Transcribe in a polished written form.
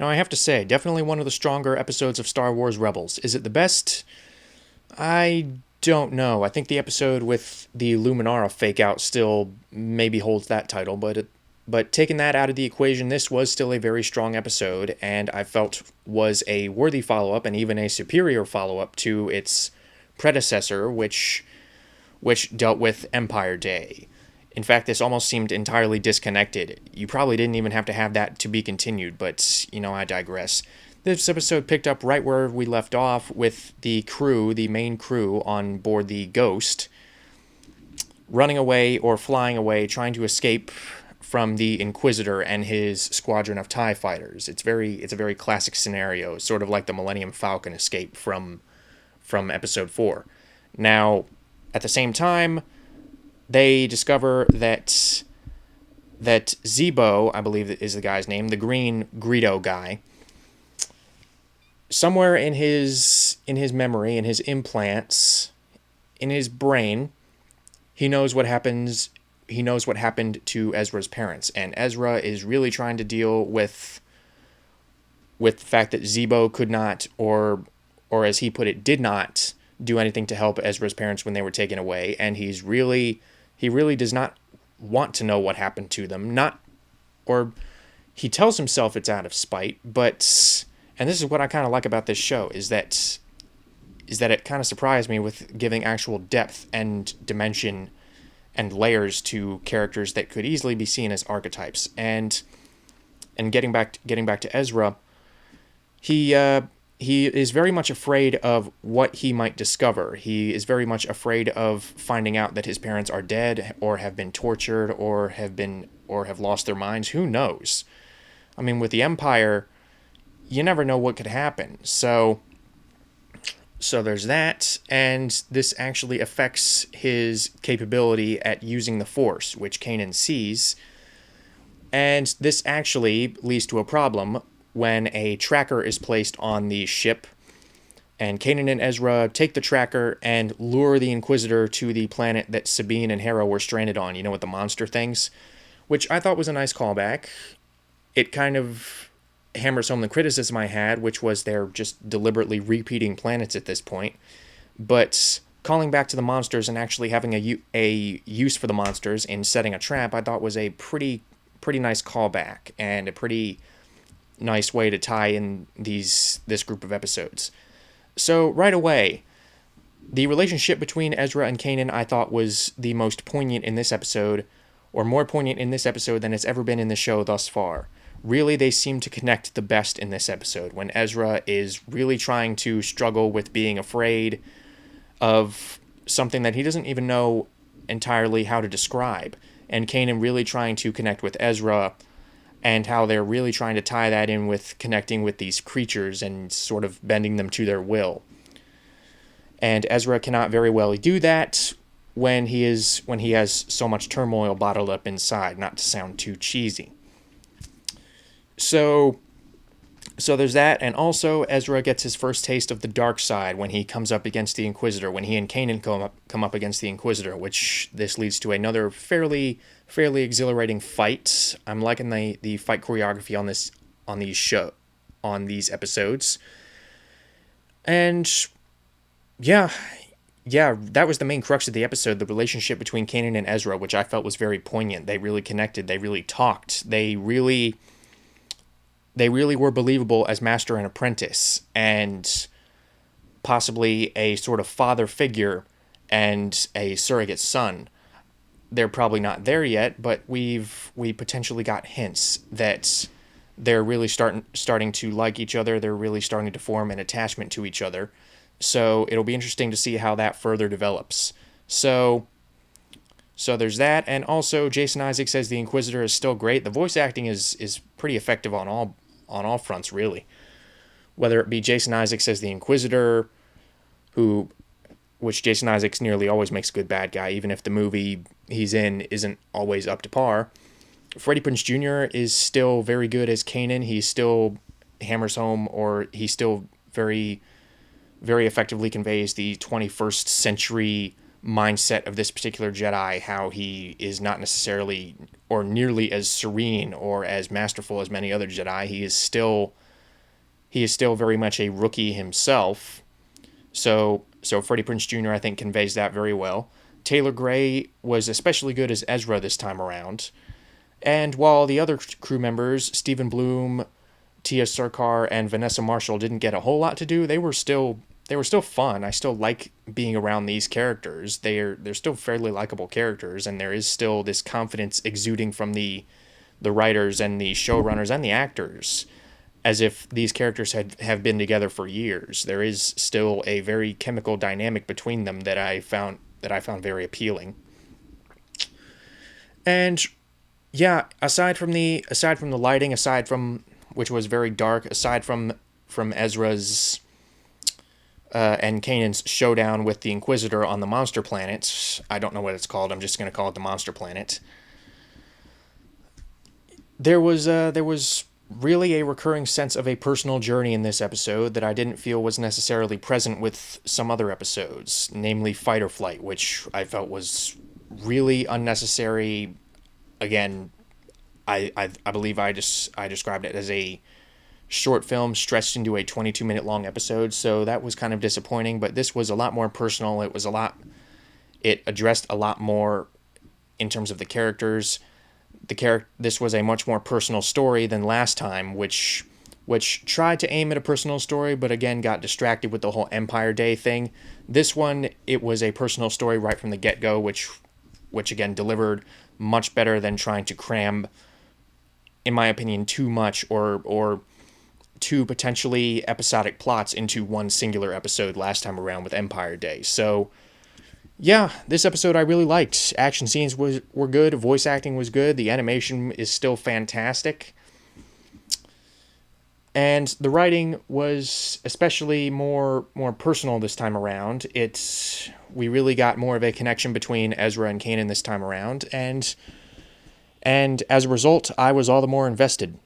Now, I have to say, definitely one of the stronger episodes of Star Wars Rebels. Is it the best? I don't know. I think the episode with the Luminara fake out still maybe holds that title, but taking that out of the equation, this was still a very strong episode, and I felt was a worthy follow up and even a superior follow up to its predecessor, which dealt with Empire Day. In fact, this almost seemed entirely disconnected. You probably didn't even have to have that to be continued, but, I digress. This episode picked up right where we left off with the crew, the main crew on board the Ghost, running away or flying away, trying to escape from the Inquisitor and his squadron of TIE fighters. It's a very classic scenario, sort of like the Millennium Falcon escape from Episode 4. Now, at the same time, they discover that Zebo, I believe is the guy's name, the green Greedo guy, somewhere in his memory, in his implants, in his brain, he knows what happens. He knows what happened to Ezra's parents, and Ezra is really trying to deal with the fact that Zebo could not, or as he put it, did not do anything to help Ezra's parents when they were taken away, and he really does not want to know what happened to them. Or he tells himself it's out of spite, but, and this is what I kind of like about this show, is that it kind of surprised me with giving actual depth and dimension and layers to characters that could easily be seen as archetypes. And getting back to Ezra, he is very much afraid of what he might discover. He is very much afraid of finding out that his parents are dead, or have been tortured, or have lost their minds. Who knows? I mean, with the Empire, you never know what could happen. So there's that, and this actually affects his capability at using the Force, which Kanan sees. And this actually leads to a problem when a tracker is placed on the ship, and Kanan and Ezra take the tracker and lure the Inquisitor to the planet that Sabine and Hera were stranded on, with the monster things, which I thought was a nice callback. It kind of hammers home the criticism I had, which was they're just deliberately repeating planets at this point. But calling back to the monsters and actually having a use for the monsters in setting a trap, I thought was a pretty nice callback, and a pretty nice way to tie in this group of episodes. So right away, the relationship between Ezra and Kanan I thought was the most poignant in this episode, or more poignant in this episode than it's ever been in the show thus far. Really, they seem to connect the best in this episode, when Ezra is really trying to struggle with being afraid of something that he doesn't even know entirely how to describe, and Kanan really trying to connect with Ezra, and how they're really trying to tie that in with connecting with these creatures and sort of bending them to their will. And Ezra cannot very well do that when he has so much turmoil bottled up inside, not to sound too cheesy. So there's that, and also Ezra gets his first taste of the dark side when he comes up against the Inquisitor, when he and Kanan come up against the Inquisitor, which this leads to another fairly exhilarating fight. I'm liking the fight choreography on these episodes. And yeah, that was the main crux of the episode, the relationship between Kanan and Ezra, which I felt was very poignant. They really connected, they really talked, they really were believable as master and apprentice, and possibly a sort of father figure and a surrogate son. They're probably not there yet, but we potentially got hints that they're really starting to like each other. They're really starting to form an attachment to each other. So it'll be interesting to see how that further develops. So there's that, and also Jason Isaacs as the Inquisitor is still great. The voice acting is pretty effective on all fronts, really. Whether it be Jason Isaacs as the Inquisitor, which Jason Isaacs nearly always makes a good bad guy, even if the movie he's in isn't always up to par. Freddie Prinze Jr. is still very good as Kanan. He still hammers home, or he still very, very effectively conveys the 21st century mindset of this particular Jedi, how he is not necessarily or nearly as serene or as masterful as many other Jedi. He is still he is still very much a rookie himself. So Freddie Prinze Jr. I think conveys that very well. Taylor Gray was especially good as Ezra this time around. And while the other crew members, Stephen Bloom, Tia Sarkar, and Vanessa Marshall, didn't get a whole lot to do, they were still fun. I still like being around these characters. They're still fairly likable characters, and there is still this confidence exuding from the writers and the showrunners and the actors, as if these characters have been together for years. There is still a very chemical dynamic between them that I found very appealing. And yeah, aside from the lighting, aside from which was very dark, aside from Ezra's and Kanan's showdown with the Inquisitor on the monster planet, I don't know what it's called. I'm just going to call it the monster planet. There was really a recurring sense of a personal journey in this episode that I didn't feel was necessarily present with some other episodes, namely Fight or Flight, which I felt was really unnecessary. Again, I believe I described it as a short film stretched into a 22-minute long episode, so that was kind of disappointing, but this was a lot more personal. It addressed a lot more in terms of the characters. This was a much more personal story than last time, which tried to aim at a personal story, but again got distracted with the whole Empire Day thing. This one, it was a personal story right from the get-go, which again delivered much better than trying to cram, in my opinion, too much or two potentially episodic plots into one singular episode last time around with Empire Day. So yeah, this episode I really liked. Action scenes were good, voice acting was good, the animation is still fantastic. And the writing was especially more personal this time around. We really got more of a connection between Ezra and Kanan this time around, and as a result, I was all the more invested.